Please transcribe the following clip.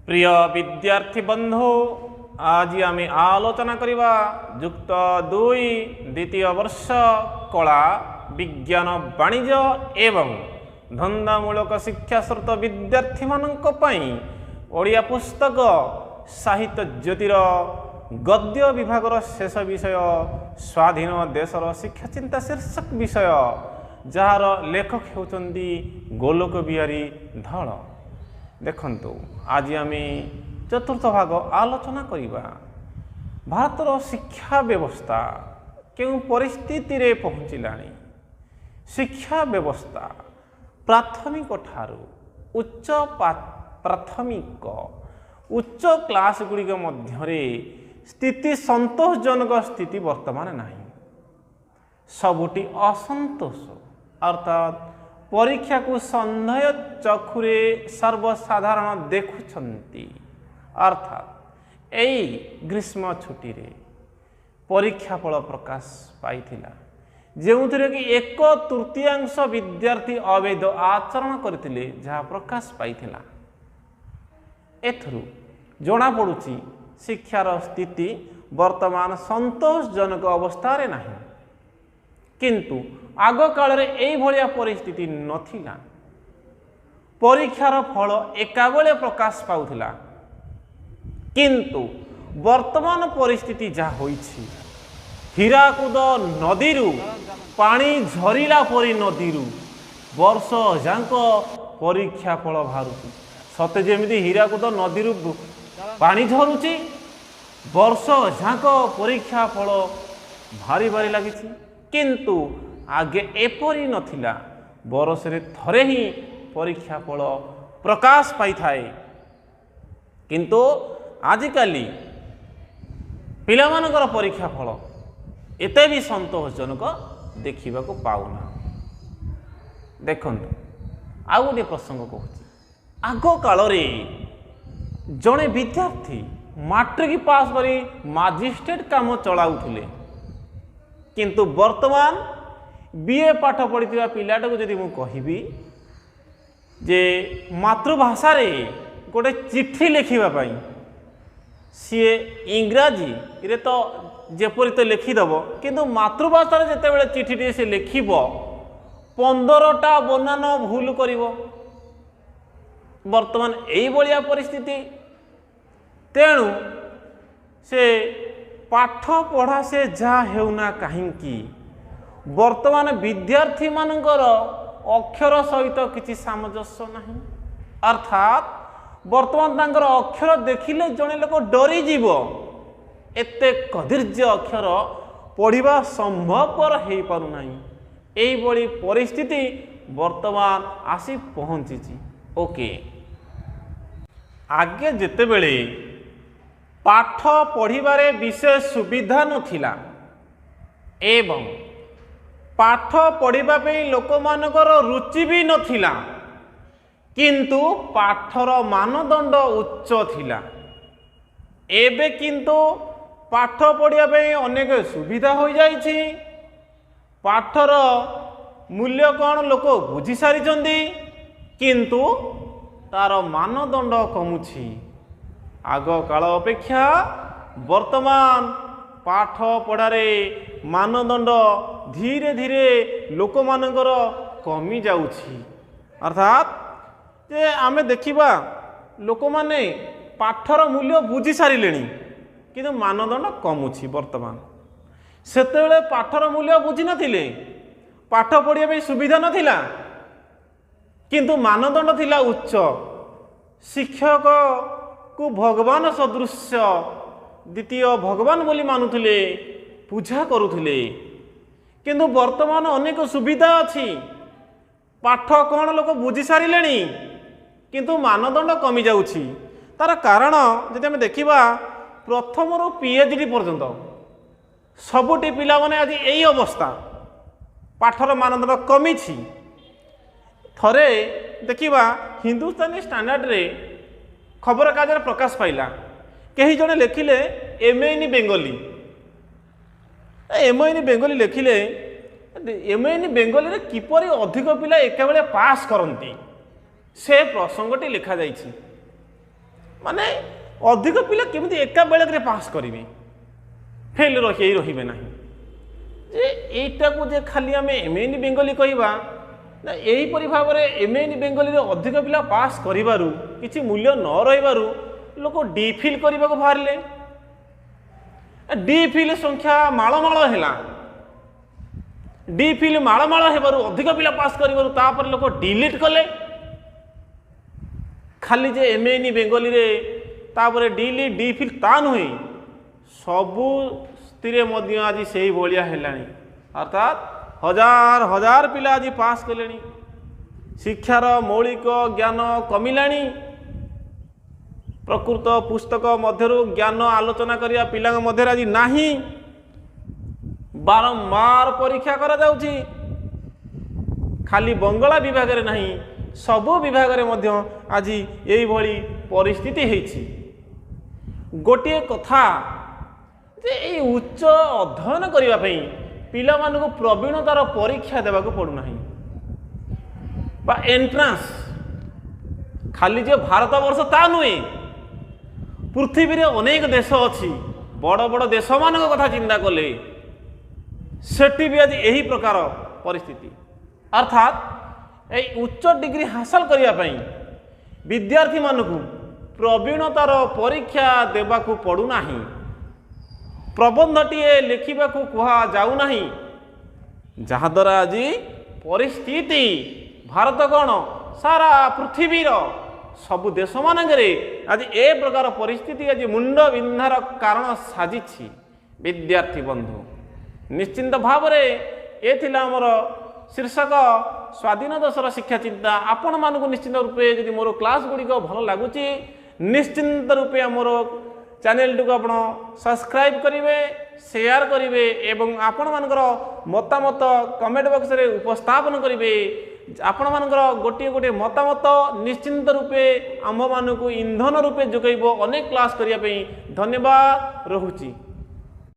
प्रिय विद्यार्थी बंधु आज आम आलोचना करवा युक्त 2 द्वितीय वर्ष कला विज्ञान वाणिज्य एवं धंदामूलक शिक्षा स्रोत विद्यार्थी मानक पई ओडिया पुस्तक साहित्य ज्योतिर गद्य विभागर शेष विषय स्वाधीन देशर शिक्षा चिंता शीर्षक विषय जार लेखक होउचंदी गोलोक बिहारी धल। देखंतु आज आम चतुर्थ भाग आलोचना करिबा भारतर शिक्षा व्यवस्था केउ परिस्थिति रे पहुँचलानी। शिक्षा व्यवस्था प्राथमिक ठारू उच्च प्राथमिक उच्च क्लास गुड़िक मध्यरे स्थिति संतोषजनक स्थिति वर्तमान नहीं, सबुटी असंतोष अर्थात परीक्षा को संदेह चक्षुरे सर्वसाधारण देखुछंती। अर्थात एई ग्रीष्म छुट्टी रे परीक्षा फल प्रकाश पाइथिला जेउथिरे कि 1/3 विद्यार्थी अवैध आचरण करथिले जहाँ प्रकाश पाइथिला। एथरु जणा पड़ुछि शिक्षार स्थिति वर्तमान संतोषजनक अवस्था रे नाही, किंतु आग काल रे एई भलिया परिस्थिति नथिला। परीक्षार फल एकाबेले प्रकाश पाउथिला, किंतु वर्तमान परिस्थिति जहाँ होइछि हीराकुद नदीरू पानी झरिला परी नदीरू वर्ष जांक परीक्षा फल बाहरुछि। सते जेमिति हीराकुद नदीरू पानी झरुछि वर्ष जांक परीक्षा फल भारी भारी लागिछि, किंतु आगे एपरी नथिला। बरसरे थरे ही परीक्षा फल प्रकाश पाई थाए, किंतु आजिकाली पिलामानकर परीक्षा फल एते भी संतोषजनक देखा पाऊना। देखंतु आउ गोटे प्रसंग कहूँ। आग काल रे जड़े विद्यार्थी मैट्रिक पास करी मजिस्ट्रेट काम चलाउथिले, किंतु वर्तमान बीए पाठ पढ़ी पिलाटा को जदि मु कहिबी जे मातृभाषा रे गोटे चिट्ठी लिखिबा पई सीए इंग्राजी रे तो जेपरी तो लिखिदेव, किंतु मातृभाषा रे जेतेबेले चिट्ठी से लिखिब 15टा बनान भूल करिवो। वर्तमान एई भलिया परिस्थिति, तेणु से पाठ पढ़ा से जहाँ हेउना कहीं वर्तमान विद्यार्थी मानकर अक्षर सहित किसी सामंजस्य नहीं। अर्थात वर्तमान तांकर अक्षर देखिले जड़े लोक डरी जीव, एते कदीर्य अक्षर पढ़ा संभवपर हो पारुना। यही परिस्थिति वर्तमान आसी पहुँची। ओके, आगे जेतेबेले पाठ पढ़िबारे विशेष सुविधा नथिला एवं पाठ पढ़िबा पे लोक मानकर रुचि भी नथिला, किंतु पाठर मानदंड उच्च थिला। एबे किंतु पाठ पढ़िया पे अनेक सुविधा हो जाइछि। पाठर मूल्य कौन लोक बुझी सारिछंती, किंतु तार मानदंड कमुछि। आग काल अपेक्षा वर्तमान पाठ पढ़ारे मानदंड धीरे धीरे लोक मानकर कमी जाउछि। अर्थात जे आमे देखिबा लोक माने पाठर मूल्य बुझी सारिलेनी, किंतु मानदंड कमुछि। वर्तमान सेतेबेले पाठर मूल्य बुझी नथिले, पाठ पढ़िया पे सुविधा नथिला, किंतु मानदंड थिला उच्च। शिक्षक को भगवान सदृश द्वितीय भगवान बोली मानुथिले, पूजा करुथिले, किंतु वर्तमान अनेक सुविधा अछि। पाठ कौन लोक बुझी सारिलेनी, किंतु मानदंड कमी जाउछि। तार कारण जदि आमे देखिबा प्रथम रु पीएचडी पर्यंत सबुटी पिला माने आज एई अवस्था, पाठर मानदंड कमी छी। थरे देखिबा हिंदुस्तानी स्टैंडर्ड रे खबर कागज प्रकाश पाइला, कहीं जड़े लिखिले MA in Bengali. MA in Bengali लिखिले एमए इन बेंगली रे किपरि अधिक पिला एका बेले पास करती से प्रसंगटी लिखा जाइछि। माने अधिक पिला केମିତି एका बेलकरे पास करेंगे फेल रही ना जे यहीटा को जे खाली आम एमएन बेंगली कहवा ना यहीपरि भाव में एमएन बेंगली अधिक पिला पास करू किसी मूल्य न रही लोक डी फिल करने को बाहर डी फिल संख्या मालमाल है डी फिल मालमाल हेबारु अधिक पिला पास करिबारु तापर लोक डिलीट कले खाली जे एमएन बेंगली रे तापर डिलीट डी फिल ता नुहे सबु स्थिरे मध्य आज से ही भलिया हेलानी अर्थात हजार हजार पिला आज पास कलेनी शिक्षार मौलिक ज्ञान कमिलानी प्रकृत पुस्तक मध्यरु ज्ञान आलोचना करिया पिला मध्य आज नाही बारंबार परीक्षा करा जाउची खाली बंगला विभाग रे नहीं सबु विभाग रे मध्य आज यही भली परिस्थिति हेछि गोटे कथा जे ए उच्च अध्ययन करिवा पई पिला मानको प्रवीणतार परीक्षा देबा को पडु नाही बा एंट्रांस खाली जे भारत वर्ष ता नुए पृथ्वी रे अनेक देश अछि बड़ बड़ देश मानक कथा चिंता कले सेठी भी आज यही प्रकार परिस्थिति अर्थात ए उच्च डिग्री हासिल करने विद्यार्थी मानकु प्रवीणतार परीक्षा देवाकू पड़ूना प्रबंधटीए लिखा कह जाऊना जहाद्वारा आज परिस्थिति भारत कौन सारा पृथ्वीर सबु देश मानकरे आज ए प्रकार परिस्थिति आज मुंड बिंधार कारण साजी विद्यार्थी बंधु निश्चिंत भाव में ये थिला आमर शीर्षक स्वाधीन देशर शिक्षा चिंता आपण मानक निश्चिंत रूपे जदि मोर क्लास गुड़िक भल लगुच निश्चिंत रूपे मोर चैनल टी आप सब्सक्राइब करेंगे शेयर करेंगे एवं आपण मानकर मतामत कमेंट बॉक्स रे उपस्थापन करेंगे आपण मानकर गोटे गोटे मतामत निश्चिंत रूपे आम मानक इंधन रूपे जोगैब अनेक क्लास करने धन्यवाद रहुची।